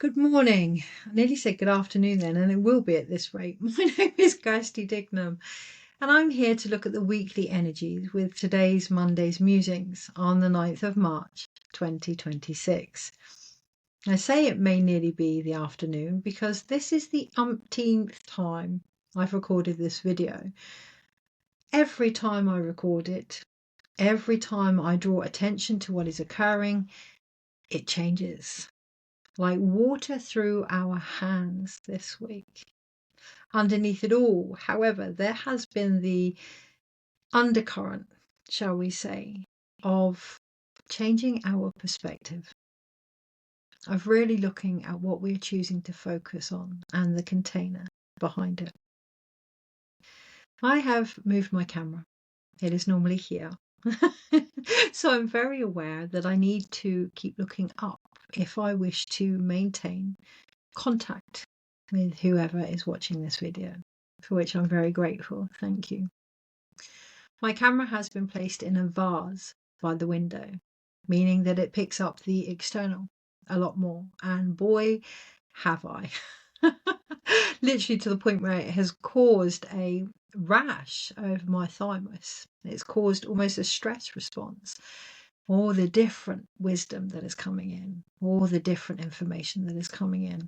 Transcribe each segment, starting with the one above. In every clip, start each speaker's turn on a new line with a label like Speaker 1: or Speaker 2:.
Speaker 1: Good morning. I nearly said good afternoon then, and it will be at this rate. My name is Kirsty Dignam, and I'm here to look at the weekly energies with today's Monday's Musings on the 9th of March 2026. I say it may nearly be the afternoon because this is the umpteenth time I've recorded this video. Every time I record it, every time I draw attention to what is occurring, it changes. Like water through our hands this week. Underneath it all, however, there has been the undercurrent, shall we say, of changing our perspective, of really looking at what we're choosing to focus on and the container behind it. I have moved my camera. It is normally here. So I'm very aware that I need to keep looking up if I wish to maintain contact with whoever is watching this video, for which I'm very grateful. Thank you. My camera has been placed in a vase by the window, meaning that it picks up the external a lot more. And boy, have I. Literally to the point where it has caused a rash over my thymus. It's caused almost a stress response. All the different wisdom that is coming in, all the different information that is coming in.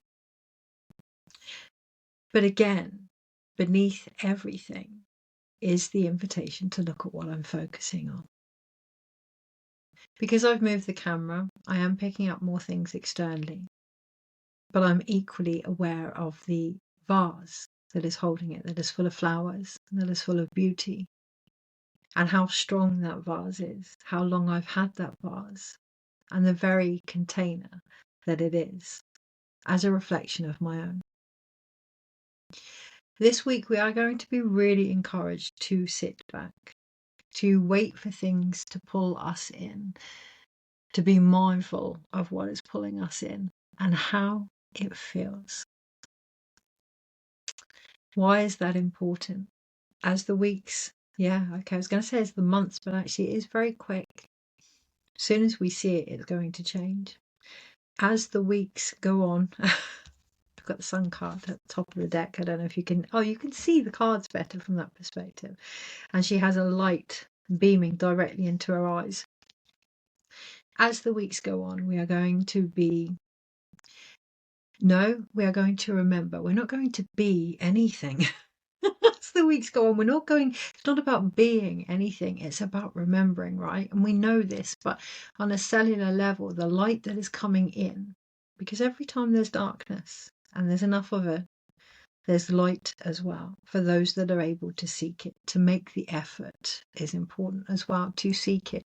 Speaker 1: But again, beneath everything is the invitation to look at what I'm focusing on. Because I've moved the camera, I am picking up more things externally, but I'm equally aware of the vase that is holding it, that is full of flowers, that is full of beauty, and how strong that vase is, how long I've had that vase, and the very container that it is, as a reflection of my own. This week we are going to be really encouraged to sit back, to wait for things to pull us in, to be mindful of what is pulling us in and how it feels. Why is that important? As the weeks, I was going to say it's the months, but actually it is very quick. As soon as we see it, it's going to change. As the weeks go on, I've got the sun card at the top of the deck. I don't know if you can, you can see the cards better from that perspective. And she has a light beaming directly into her eyes. As the weeks go on, we are going to remember, we're not going to be anything. As the weeks go on, it's not about being anything, it's about remembering, right? And we know this, but on a cellular level, the light that is coming in, because every time there's darkness, and there's enough of it, there's light as well for those that are able to seek it. To make the effort is important as well, to seek it.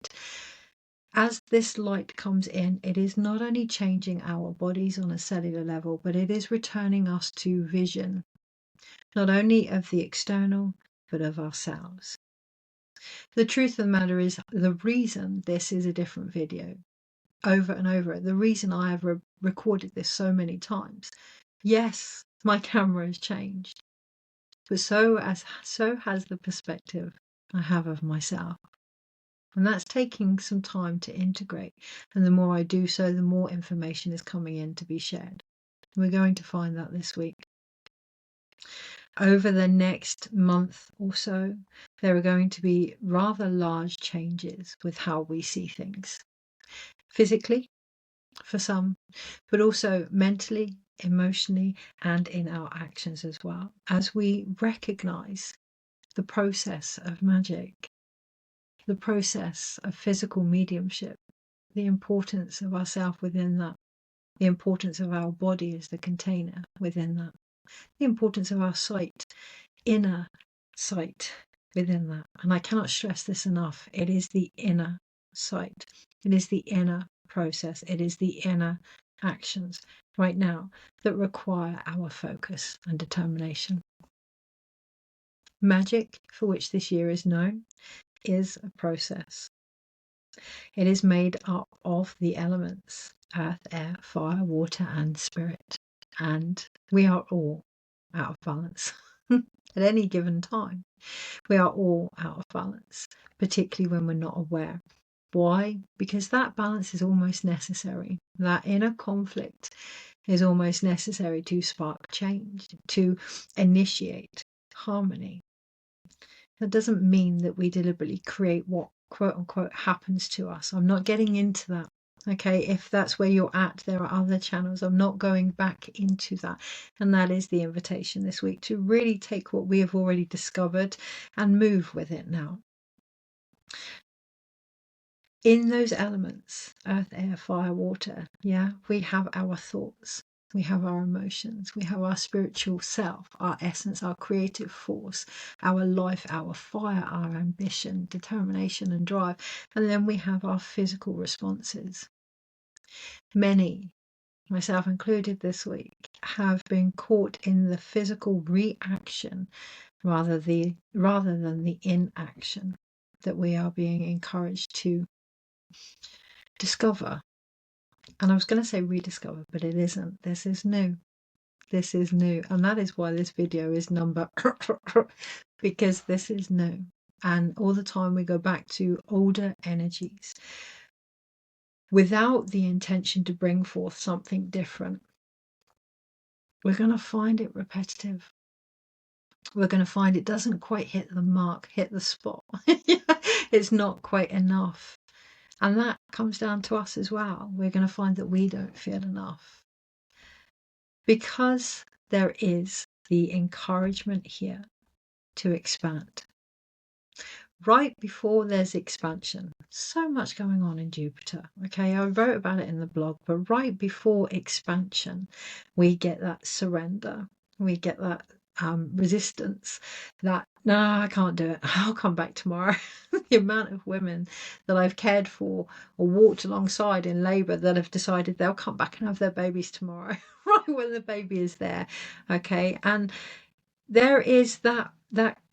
Speaker 1: As this light comes in, it is not only changing our bodies on a cellular level, but it is returning us to vision, not only of the external, but of ourselves. The truth of the matter is, the reason this is a different video over and over, the reason I have recorded this so many times, yes, my camera has changed, but so has the perspective I have of myself. And that's taking some time to integrate. And the more I do so, the more information is coming in to be shared. We're going to find that this week. Over the next month or so, there are going to be rather large changes with how we see things. Physically, for some, but also mentally, emotionally, and in our actions as well, as we recognize the process of magic, the process of physical mediumship, the importance of ourself within that, the importance of our body as the container within that, the importance of our sight, inner sight within that. And I cannot stress this enough. It is the inner sight. It is the inner process. It is the inner actions right now that require our focus and determination. Magic, for which this year is known, is a process. It is made up of the elements: earth, air, fire, water, and spirit. And we are all out of balance at any given time. We are all out of balance, particularly when we're not aware. Why? Because that balance is almost necessary. That inner conflict is almost necessary to spark change, to initiate harmony. That doesn't mean that we deliberately create what quote unquote happens to us. I'm not getting into that. Okay, if that's where you're at, there are other channels. I'm not going back into that. And that is the invitation this week, to really take what we have already discovered and move with it now. In those elements, earth, air, fire, water, we have our thoughts, we have our emotions, we have our spiritual self, our essence, our creative force, our life, our fire, our ambition, determination and drive. And then we have our physical responses. Many, myself included this week, have been caught in the physical reaction rather than the inaction that we are being encouraged to discover. And I was going to say rediscover, but it isn't. This is new. This is new. And that is why this video is number because this is new. And all the time we go back to older energies without the intention to bring forth something different. We're going to find it repetitive. We're going to find it doesn't quite hit the mark, hit the spot. It's not quite enough. And that comes down to us as well. We're going to find that we don't feel enough. Because there is the encouragement here to expand. Right before there's expansion, so much going on in Jupiter. Okay, I wrote about it in the blog, but right before expansion, we get that surrender. We get that resistance, that no, I can't do it, I'll come back tomorrow. The amount of women that I've cared for or walked alongside in labour that have decided they'll come back and have their babies tomorrow, right when the baby is there. Okay, and there is that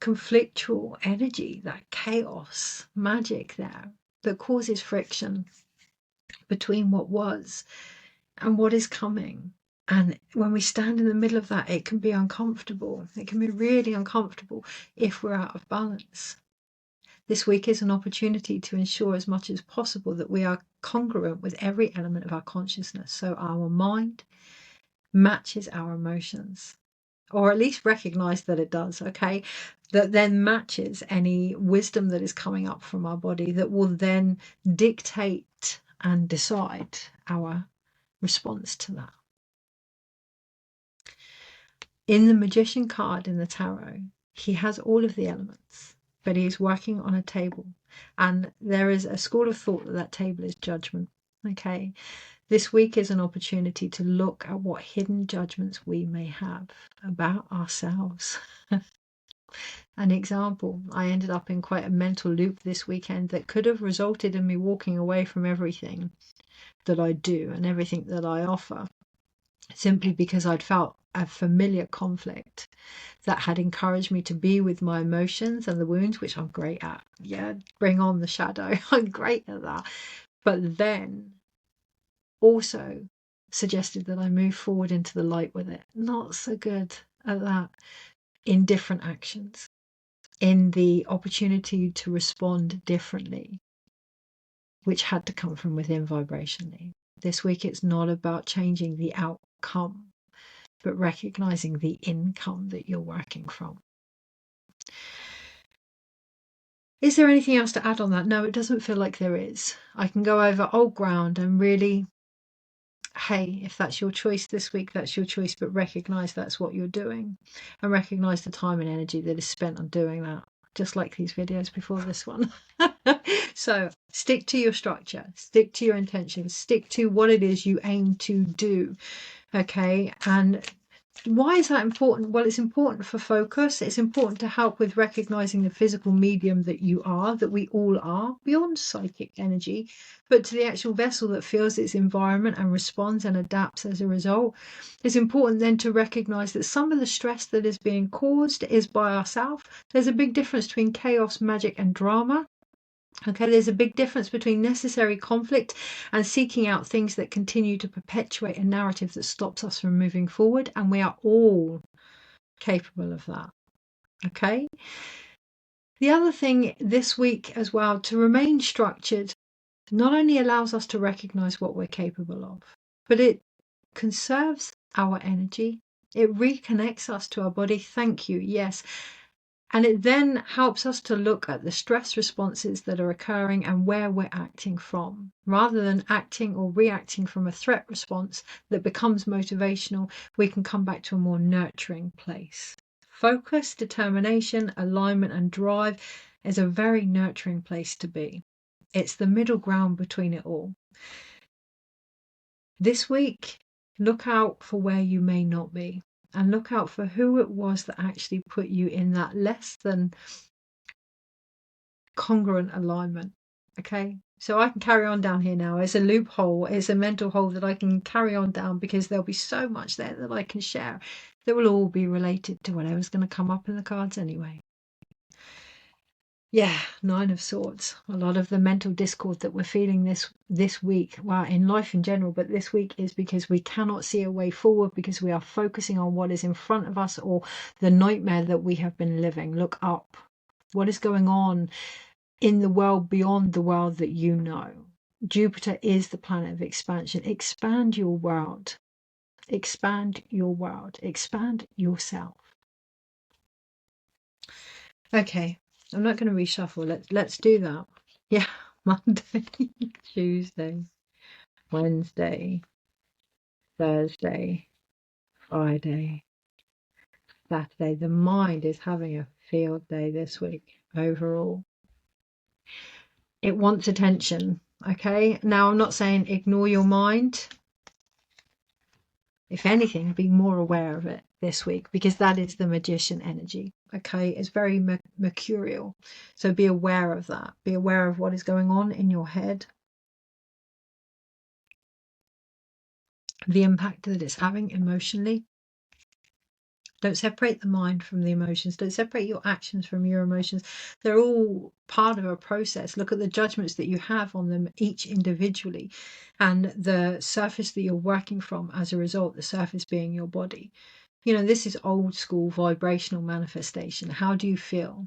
Speaker 1: conflictual energy, that chaos magic there that causes friction between what was and what is coming. And when we stand in the middle of that, it can be uncomfortable. It can be really uncomfortable if we're out of balance. This week is an opportunity to ensure as much as possible that we are congruent with every element of our consciousness. So our mind matches our emotions, or at least recognize that it does, okay? That then matches any wisdom that is coming up from our body that will then dictate and decide our response to that. In the Magician card in the tarot, he has all of the elements, but he is working on a table. And there is a school of thought that table is judgment. Okay, this week is an opportunity to look at what hidden judgments we may have about ourselves. An example, I ended up in quite a mental loop this weekend that could have resulted in me walking away from everything that I do and everything that I offer, simply because I'd felt a familiar conflict that had encouraged me to be with my emotions and the wounds, which I'm great at. Yeah, bring on the shadow. I'm great at that. But then also suggested that I move forward into the light with it. Not so good at that in different actions, in the opportunity to respond differently, which had to come from within vibrationally. This week, it's not about changing the outcome, but recognizing the income that you're working from. Is there anything else to add on that? No, it doesn't feel like there is. I can go over old ground and really, hey, if that's your choice this week, that's your choice, but recognize that's what you're doing and recognize the time and energy that is spent on doing that, just like these videos before this one. So stick to your structure, stick to your intentions, stick to what it is you aim to do. Okay, and why is that important? Well, it's important for focus. It's important to help with recognizing the physical medium that you are, that we all are, beyond psychic energy, but to the actual vessel that feels its environment and responds and adapts as a result. It's important then to recognize that some of the stress that is being caused is by ourselves. There's a big difference between chaos, magic, and drama. Okay, there's a big difference between necessary conflict and seeking out things that continue to perpetuate a narrative that stops us from moving forward, and we are all capable of that. Okay. The other thing this week as well, to remain structured, not only allows us to recognize what we're capable of, but it conserves our energy. It reconnects us to our body. Thank you. Yes. And it then helps us to look at the stress responses that are occurring and where we're acting from. Rather than acting or reacting from a threat response that becomes motivational, we can come back to a more nurturing place. Focus, determination, alignment, and drive is a very nurturing place to be. It's the middle ground between it all. This week, look out for where you may not be. And look out for who it was that actually put you in that less than congruent alignment. Okay, so I can carry on down here now. It's a loophole, it's a mental hole that I can carry on down, because there'll be so much there that I can share that will all be related to whatever's going to come up in the cards anyway. Yeah, Nine of Swords. A lot of the mental discord that we're feeling this week, well, in life in general, but this week, is because we cannot see a way forward, because we are focusing on what is in front of us or the nightmare that we have been living. Look up. What is going on in the world beyond the world that you know? Jupiter is the planet of expansion. Expand your world. Expand your world. Expand yourself. Okay. I'm not going to reshuffle. Let's do that. Yeah, Monday, Tuesday, Wednesday, Thursday, Friday, Saturday. The mind is having a field day this week overall. It wants attention, okay? Now, I'm not saying ignore your mind. If anything, be more aware of it this week, because that is the magician energy. Okay, it's very mercurial. So be aware of that. Be aware of what is going on in your head, the impact that it's having emotionally. Don't separate the mind from the emotions. Don't separate your actions from your emotions. They're all part of a process. Look at the judgments that you have on them, each individually, and the surface that you're working from as a result, the surface being your body. You know, this is old school vibrational manifestation. How do you feel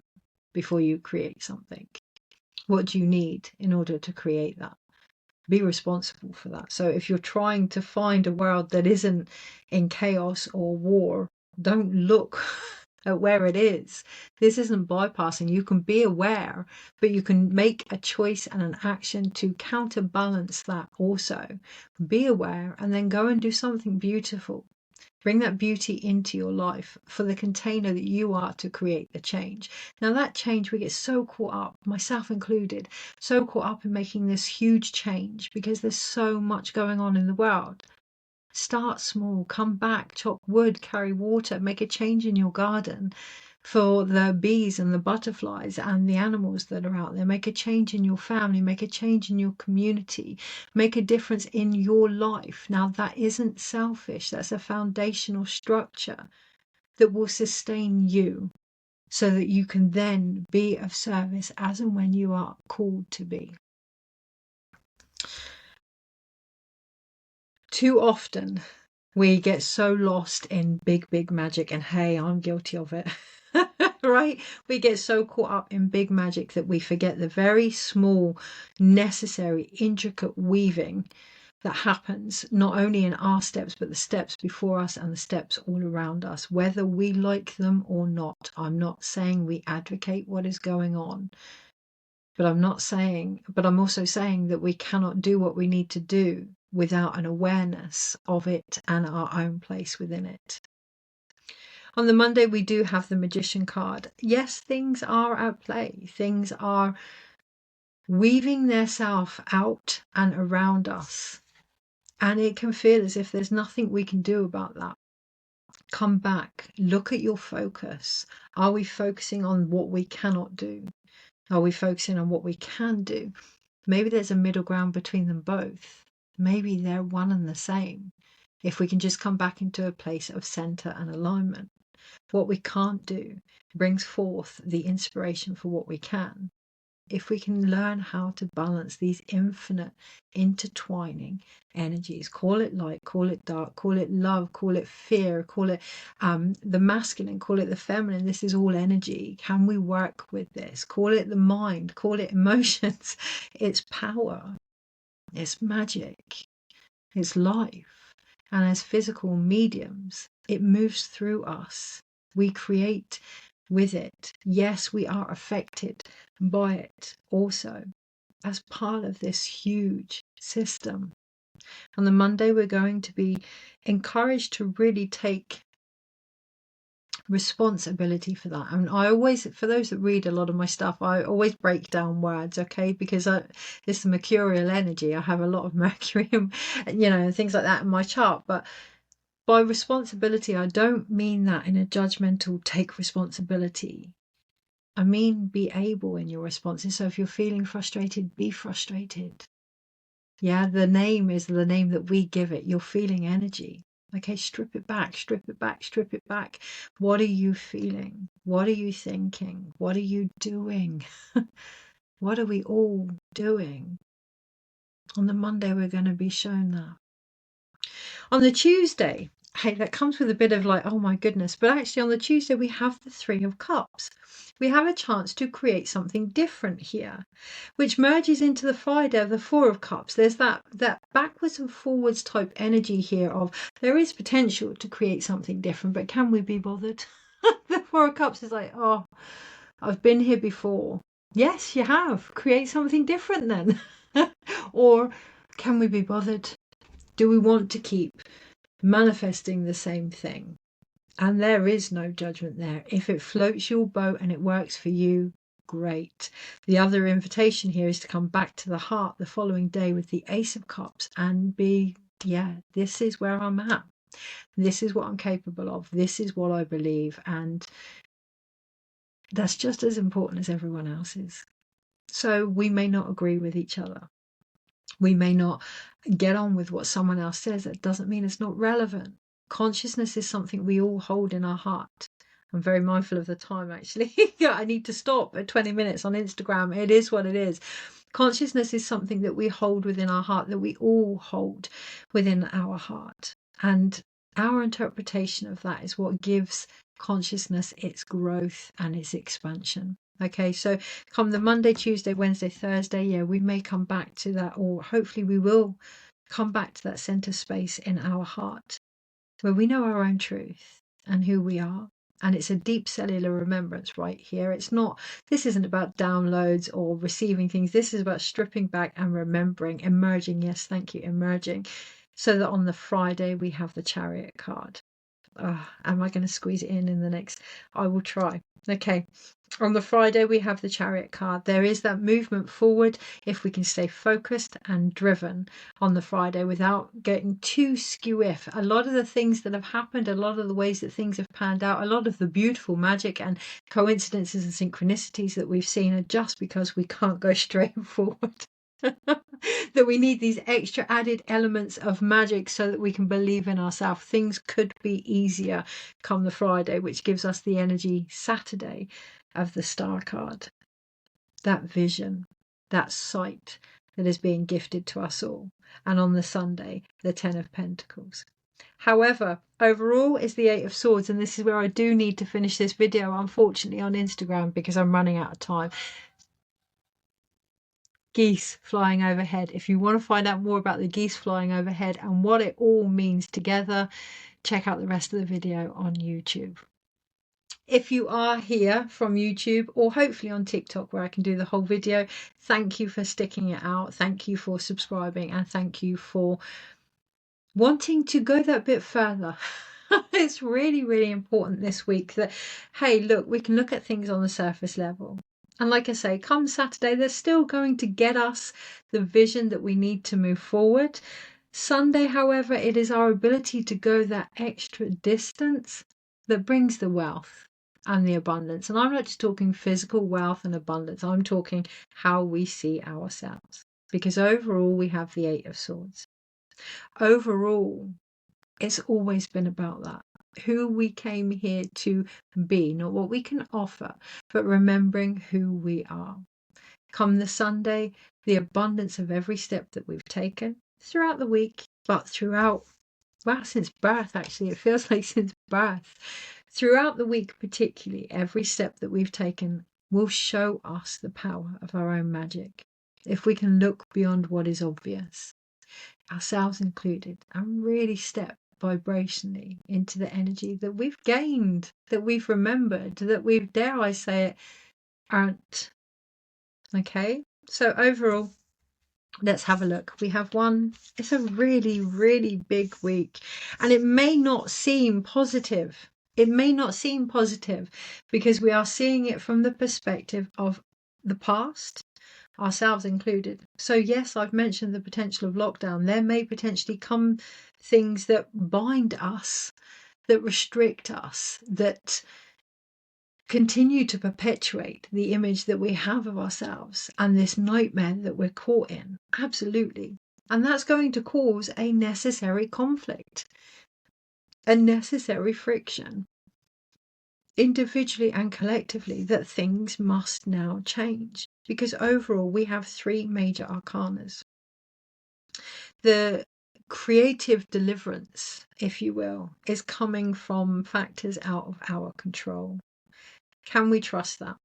Speaker 1: before you create something? What do you need in order to create that? Be responsible for that. So if you're trying to find a world that isn't in chaos or war, don't look at where it is. This isn't bypassing. You can be aware, but you can make a choice and an action to counterbalance that also. Be aware and then go and do something beautiful. Bring that beauty into your life for the container that you are to create the change. Now, that change, we get so caught up, myself included, so caught up in making this huge change because there's so much going on in the world. Start small, come back, chop wood, carry water, make a change in your garden for the bees and the butterflies and the animals that are out there. Make a change in your family, make a change in your community, make a difference in your life. Now, that isn't selfish. That's a foundational structure that will sustain you so that you can then be of service as and when you are called to be. Too often we get so lost in big magic, and hey, I'm guilty of it. Right? We get so caught up in big magic that we forget the very small, necessary, intricate weaving that happens not only in our steps, but the steps before us and the steps all around us, whether we like them or not. I'm not saying we advocate what is going on, but I'm also saying that we cannot do what we need to do without an awareness of it and our own place within it. On the Monday, we do have the Magician card. Yes, things are at play. Things are weaving themselves out and around us. And it can feel as if there's nothing we can do about that. Come back, look at your focus. Are we focusing on what we cannot do? Are we focusing on what we can do? Maybe there's a middle ground between them both. Maybe they're one and the same. If we can just come back into a place of center and alignment. What we can't do brings forth the inspiration for what we can. If we can learn how to balance these infinite intertwining energies, call it light, call it dark, call it love, call it fear, call it the masculine, call it the feminine, this is all energy. Can we work with this? Call it the mind, call it emotions. It's power, it's magic, it's life. And as physical mediums, it moves through us. We create with it. Yes, we are affected by it also as part of this huge system. On the Monday, we're going to be encouraged to really take responsibility for that. And I always, for those that read a lot of my stuff, I always break down words, okay, because it's the mercurial energy. I have a lot of Mercury and things like that in my chart. But by responsibility, I don't mean that in a judgmental take responsibility. I mean be able in your responses. So if you're feeling frustrated, be frustrated. Yeah, the name is the name that we give it. You're feeling energy. Okay, strip it back, strip it back, strip it back. What are you feeling? What are you thinking? What are you doing? What are we all doing? On the Monday, we're going to be shown that. On the Tuesday, hey, that comes with a bit of like, oh my goodness. But actually on the Tuesday, we have the Three of Cups. We have a chance to create something different here, which merges into the Friday of the Four of Cups. There's that backwards and forwards type energy here of there is potential to create something different, but can we be bothered? The Four of Cups is like, oh, I've been here before. Yes, you have. Create something different then. Or can we be bothered? Do we want to keep manifesting the same thing? And there is no judgment there. If it floats your boat and it works for you, great. The other invitation here is to come back to the heart the following day with the Ace of Cups and be, yeah, this is where I'm at. This is what I'm capable of. This is what I believe. And that's just as important as everyone else's. So we may not agree with each other. We may not get on with what someone else says. That doesn't mean it's not relevant. Consciousness is something we all hold in our heart. I'm very mindful of the time, actually. I need to stop at 20 minutes on Instagram. It is what it is. Consciousness is something that we hold within our heart, that we all hold within our heart. And our interpretation of that is what gives consciousness its growth and its expansion. Okay, so come the Monday, Tuesday, Wednesday, Thursday, yeah, we may come back to that, or hopefully we will come back to that center space in our heart where we know our own truth and who we are. And it's a deep cellular remembrance right here. This isn't about downloads or receiving things. This is about stripping back and remembering, emerging. Yes, thank you, emerging. So that on the Friday, we have the Chariot card. Am I going to squeeze it in the next? I will try. Okay. On the Friday, we have the Chariot card. There is that movement forward if we can stay focused and driven on the Friday without getting too skew-if. A lot of the things that have happened, a lot of the ways that things have panned out, a lot of the beautiful magic and coincidences and synchronicities that we've seen are just because we can't go straight forward. That we need these extra added elements of magic so that we can believe in ourselves. Things could be easier come the Friday, which gives us the energy Saturday of the Star card. That vision, that sight that is being gifted to us all. And on the Sunday, the Ten of Pentacles. However, overall is the Eight of Swords, and this is where I do need to finish this video, unfortunately, on Instagram because I'm running out of time. Geese flying overhead. If you want to find out more about the geese flying overhead and what it all means together, check out the rest of the video on YouTube. If you are here from YouTube or hopefully on TikTok where I can do the whole video, thank you for sticking it out. Thank you for subscribing and thank you for wanting to go that bit further. It's really, really important this week that, hey, look, we can look at things on the surface level. And like I say, come Saturday, they're still going to get us the vision that we need to move forward. Sunday, however, it is our ability to go that extra distance that brings the wealth and the abundance. And I'm not just talking physical wealth and abundance. I'm talking how we see ourselves. Because overall, we have the Eight of Swords. Overall, it's always been about that. Who we came here to be, not what we can offer, but remembering who we are. Come the Sunday, the abundance of every step that we've taken throughout the week, but throughout, well, since birth, actually, it feels like since birth. Throughout the week, particularly, every step that we've taken will show us the power of our own magic. If we can look beyond what is obvious, ourselves included, and really step vibrationally into the energy that we've gained, that we've remembered, that we've, dare I say it, earned. Okay, so overall, let's have a look. We have one. It's a really, really big week, and it may not seem positive. It may not seem positive because we are seeing it from the perspective of the past, ourselves included. So yes, I've mentioned the potential of lockdown. There may potentially come things that bind us, that restrict us, that continue to perpetuate the image that we have of ourselves and this nightmare that we're caught in. Absolutely. And that's going to cause a necessary conflict, a necessary friction, individually and collectively, that things must now change. Because overall, we have three major arcanas. The creative deliverance, if you will, is coming from factors out of our control. Can we trust that?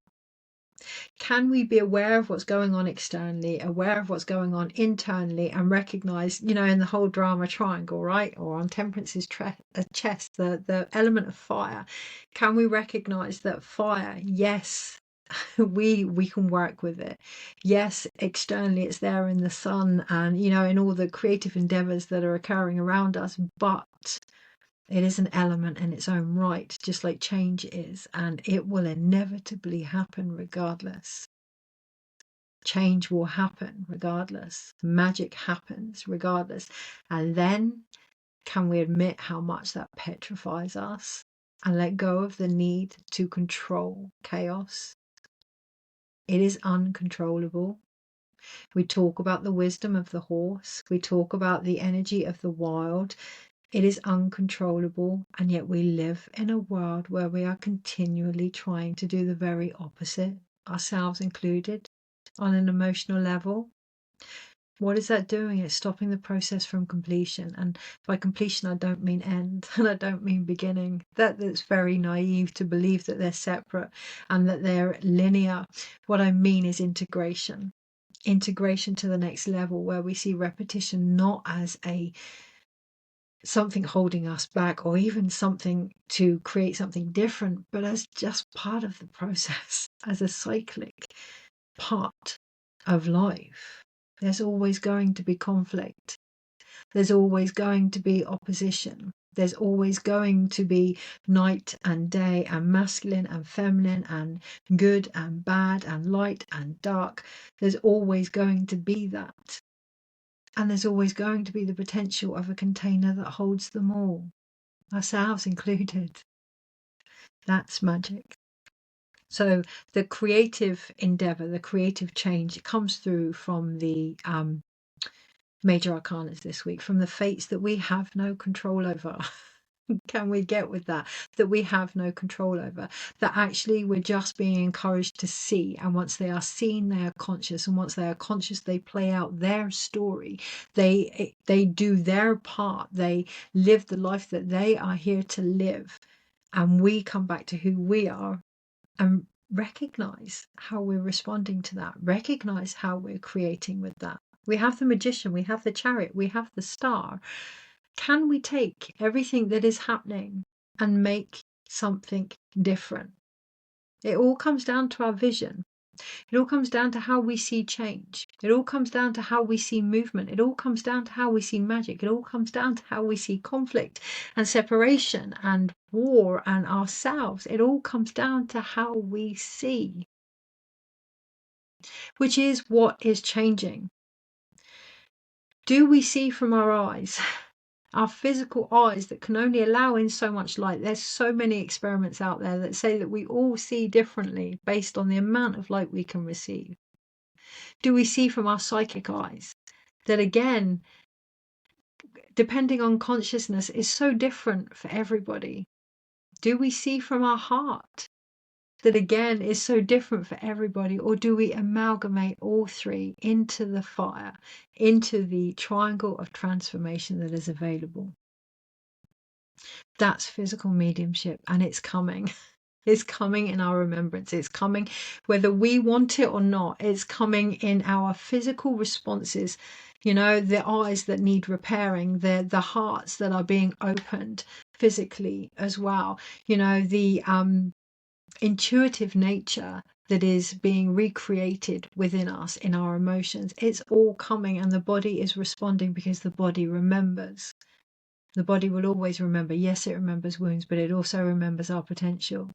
Speaker 1: Can we be aware of what's going on externally, aware of what's going on internally, and recognize, you know, in the whole drama triangle, right? Or on Temperance's chest, the element of fire. Can we recognize that fire, yes, we can work with it. Yes, externally it's there in the sun and, you know, in all the creative endeavors that are occurring around us, but it is an element in its own right, just like change is, and it will inevitably happen regardless. Change will happen regardless. Magic happens regardless. And then can we admit how much that petrifies us and let go of the need to control chaos? It is uncontrollable. We talk about the wisdom of the horse. We talk about the energy of the wild. It is uncontrollable, and yet we live in a world where we are continually trying to do the very opposite, ourselves included, on an emotional level. What is that doing? It's stopping the process from completion. And by completion, I don't mean end, and I don't mean beginning. That's very naive to believe that they're separate and that they're linear. What I mean is integration. Integration to the next level, where we see repetition not as something holding us back or even something to create something different, but as just part of the process, as a cyclic part of life. There's always going to be conflict. There's always going to be opposition. There's always going to be night and day and masculine and feminine and good and bad and light and dark. There's always going to be that. And there's always going to be the potential of a container that holds them all, ourselves included. That's magic. So the creative endeavor, the creative change, it comes through from the major arcanas this week, from the fates that we have no control over. Can we get with that? That we have no control over, that actually we're just being encouraged to see, and once they are seen, they are conscious, and once they are conscious, they play out their story, they do their part, they live the life that they are here to live, and we come back to who we are and recognize how we're responding to that, recognize how we're creating with that. We have the magician, we have the chariot, we have the star. Can we take everything that is happening and make something different? It all comes down to our vision. It all comes down to how we see change. It all comes down to how we see movement. It all comes down to how we see magic. It all comes down to how we see conflict and separation and war and ourselves. It all comes down to how we see, which is what is changing. Do we see from our eyes? Our physical eyes that can only allow in so much light. There's so many experiments out there that say that we all see differently based on the amount of light we can receive. Do we see from our psychic eyes? That again, depending on consciousness, is so different for everybody. Do we see from our heart? That again is so different for everybody, or do we amalgamate all three into the fire, into the triangle of transformation that is available? That's physical mediumship, and it's coming. It's coming in our remembrance. It's coming whether we want it or not. It's coming in our physical responses. You know, the eyes that need repairing, the hearts that are being opened physically as well. You know, the intuitive nature that is being recreated within us in our emotions. It's all coming, and the body is responding because the body remembers. The body will always remember. Yes, it remembers wounds, but it also remembers our potential.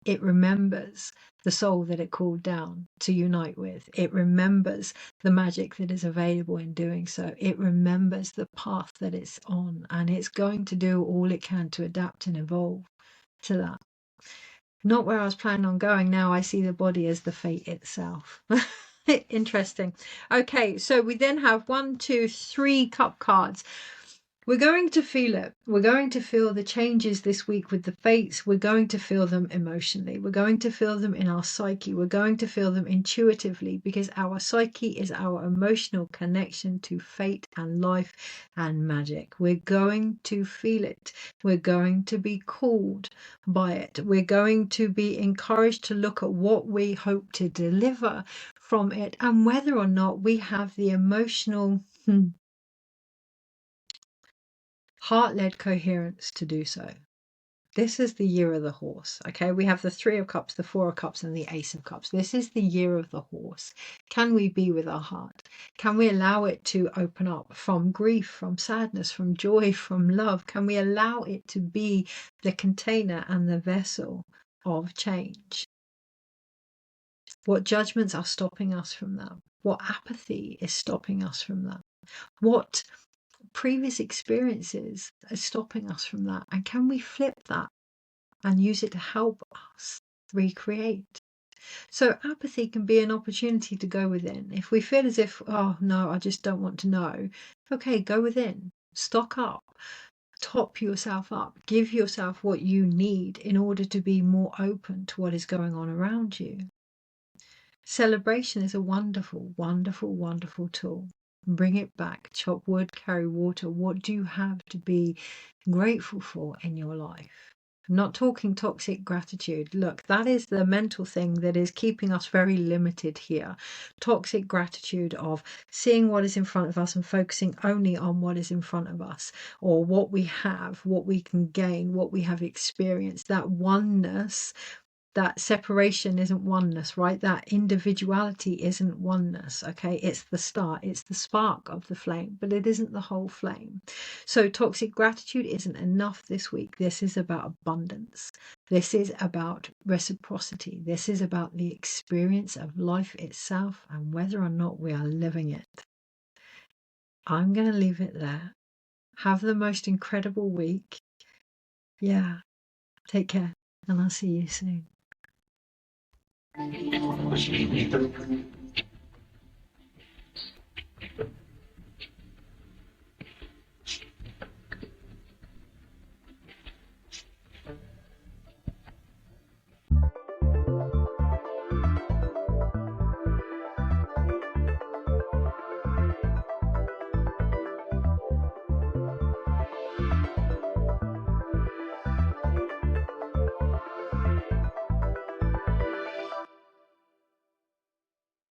Speaker 1: It remembers the soul that it called down to unite with. It remembers the magic that is available in doing so. It remembers the path that it's on, and it's going to do all it can to adapt and evolve to that. Not where I was planning on going. Now I see the body as the fate itself. Interesting. Okay, so we then have 1, 2, 3 cup cards. We're going to feel it. We're going to feel the changes this week with the fates. We're going to feel them emotionally. We're going to feel them in our psyche. We're going to feel them intuitively, because our psyche is our emotional connection to fate and life and magic. We're going to feel it. We're going to be called by it. We're going to be encouraged to look at what we hope to deliver from it, and whether or not we have the emotional heart-led coherence to do so. This is the year of the horse. Okay, we have the 3 of cups, the 4 of cups, and the ace of cups. This is the year of the horse. Can we be with our heart? Can we allow it to open up from grief, from sadness, from joy, from love? Can we allow it to be the container and the vessel of change? What judgments are stopping us from that? What apathy is stopping us from that? What previous experiences are stopping us from that? And can we flip that and use it to help us recreate? So apathy can be an opportunity to go within. If we feel as if, oh no, I just don't want to know, okay, go within, stock up, top yourself up, give yourself what you need in order to be more open to what is going on around you. Celebration is a wonderful, wonderful, wonderful tool. Bring it back, chop wood, carry water. What do you have to be grateful for in your life? I'm not talking toxic gratitude. Look, that is the mental thing that is keeping us very limited here. Toxic gratitude of seeing what is in front of us and focusing only on what is in front of us, or what we have, what we can gain, what we have experienced. That oneness, that separation isn't oneness, right? That individuality isn't oneness, okay? It's the start, it's the spark of the flame, but it isn't the whole flame. So toxic gratitude isn't enough this week. This is about abundance. This is about reciprocity. This is about the experience of life itself and whether or not we are living it. I'm going to leave it there. Have the most incredible week. Yeah, take care, and I'll see you soon.